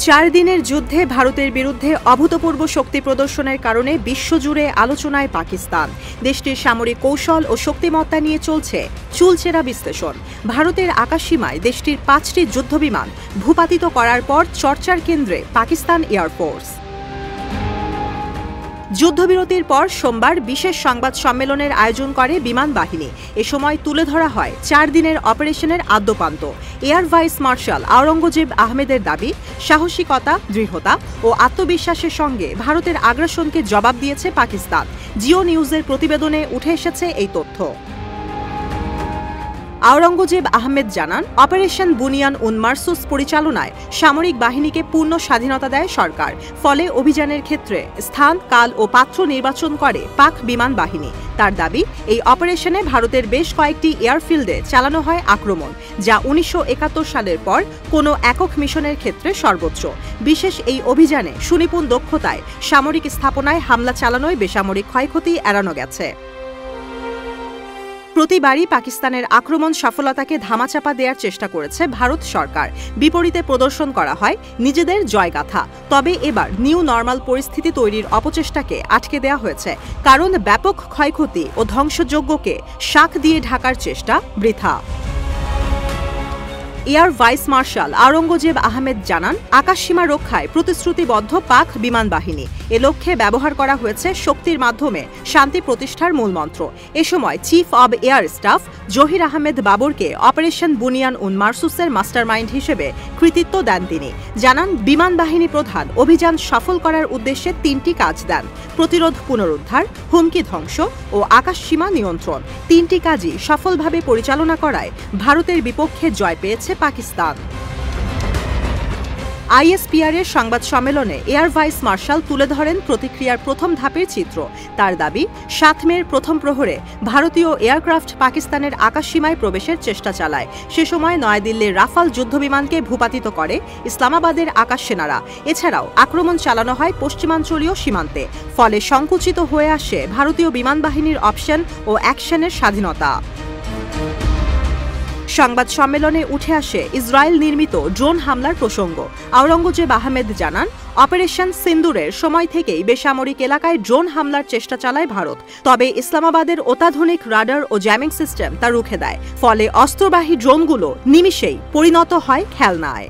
4 দিনের যুদ্ধে ভারতের বিরুদ্ধে অভূতপূর্ব শক্তি প্রদর্শনের কারণে বিশ্বজুড়ে আলোচনায় পাকিস্তান। দেশটির সামরিক কৌশল ও শক্তিমত্তা নিয়ে চলছে চুলচেরা বিশ্লেষণ। ভারতের আকাশসীমায় দেশটির 5টি যুদ্ধবিমান ভূপাতিত করার পর চর্চার কেন্দ্রে পাকিস্তান এয়ারফোর্স। যুদ্ধবিরতির পর সোমবার বিশেষ সংবাদ সম্মেলনের আয়োজন করে বিমান বাহিনী। এ সময় তুলে ধরা হয় 4 দিনের অপারেশনের আদ্যোপান্ত। এয়ার ভাইস মার্শাল আওরঙ্গজেব আহমেদের দাবি, সাহসিকতা, দৃঢ়তা ও আত্মবিশ্বাসের সঙ্গে ভারতের আগ্রাসনকে জবাব দিয়েছে পাকিস্তান। জিও নিউজের প্রতিবেদনে উঠে এসেছে এই তথ্য। আওরঙ্গজেব আহমেদ জানান, অপারেশন বুনিয়ান উন মারসুস পরিচালনায় সামরিক বাহিনীকে পূর্ণ স্বাধীনতা দেয় সরকার। ফলে অভিযানের ক্ষেত্রে স্থান, কাল ও পাত্র নির্বাচন করে পাক বিমান বাহিনী। তার দাবি, এই অপারেশনে ভারতের বেশ কয়েকটি এয়ারফিল্ডে চালানো হয় আক্রমণ, যা 1971 সালের পর কোনো একক মিশনের ক্ষেত্রে সর্বোচ্চ। বিশেষ এই অভিযানে সুনিপুণ দক্ষতায় সামরিক স্থাপনায় হামলা চালানোয় বেসামরিক ক্ষয়ক্ষতি এড়ানো গেছে। প্রতিবারই পাকিস্তানের আক্রমণ সফলতাকে ধামাচাপা দেওয়ার চেষ্টা করেছে ভারত সরকার। বিপরীতে প্রদর্শন করা হয় নিজেদের জয়গাথা। তবে এবার নিউ নর্মাল পরিস্থিতি তৈরির অপচেষ্টাকে আটকে দেওয়া হয়েছে, কারণ ব্যাপক ক্ষয়ক্ষতি ও ধ্বংসযজ্ঞকে শাক দিয়ে ঢাকার চেষ্টা বৃথা। Air vice marshal Aurangzeb Ahmed জানান, আকাশসীমা রক্ষায় প্রতিশ্রুতিবদ্ধ পাক বিমান বাহিনী। এ লক্ষ্যে ব্যবহার করা হয়েছে শক্তির মাধ্যমে শান্তি প্রতিষ্ঠার মূলমন্ত্র। এ সময় chief of air staff Zahir Ahmed বাবরকে অপারেশন বুনিয়ান উন মারসুসের মাস্টারমাইন্ড হিসেবে কৃতিত্ব দেন তিনি। জানান, বিমান বাহিনী প্রধান অভিযান সফল করার উদ্দেশ্যে 3টি কাজ দেন: প্রতিরোধ পুনরুদ্ধার, হুমকি ধ্বংস ও আকাশসীমা নিয়ন্ত্রণ। 3টি কাজই সফলভাবে পরিচালনা করায় ভারতের বিপক্ষে জয় পেয়েছে পাকিস্তান। আইএসপিআর এর সংবাদ সম্মেলনে এয়ার ভাইস মার্শাল তুলে ধরেন প্রতিক্রিয়ার প্রথম ধাপের চিত্র। তার দাবি, 7 মের প্রথম প্রহরে ভারতীয় এয়ারক্রাফট পাকিস্তানের আকাশসীমায় প্রবেশের চেষ্টা চালায়। সে সময় নয়াদিল্লির রাফাল যুদ্ধবিমানকে ভূপাতিত করে ইসলামাবাদের আকাশ সেনারা। এছাড়াও আক্রমণ চালানো হয় পশ্চিমাঞ্চলীয় সীমান্তে। ফলে সংকুচিত হয়ে আসে ভারতীয় বিমান বাহিনীর অপশন ও অ্যাকশনের স্বাধীনতা। সংবাদ সম্মেলনে উঠে আসে ইসরায়েল নির্মিত ড্রোন হামলার প্রসঙ্গ। আওরঙ্গজেব আহমেদ জানান, অপারেশন সিন্দুরের সময় থেকেই বেসামরিক এলাকায় ড্রোন হামলার চেষ্টা চালায় ভারত। তবে ইসলামাবাদের অত্যাধুনিক রাডার ও জ্যামিং সিস্টেম তা রুখে দেয়। ফলে অস্ত্রবাহী ড্রোনগুলো নিমিষেই পরিণত হয় খেলনায়।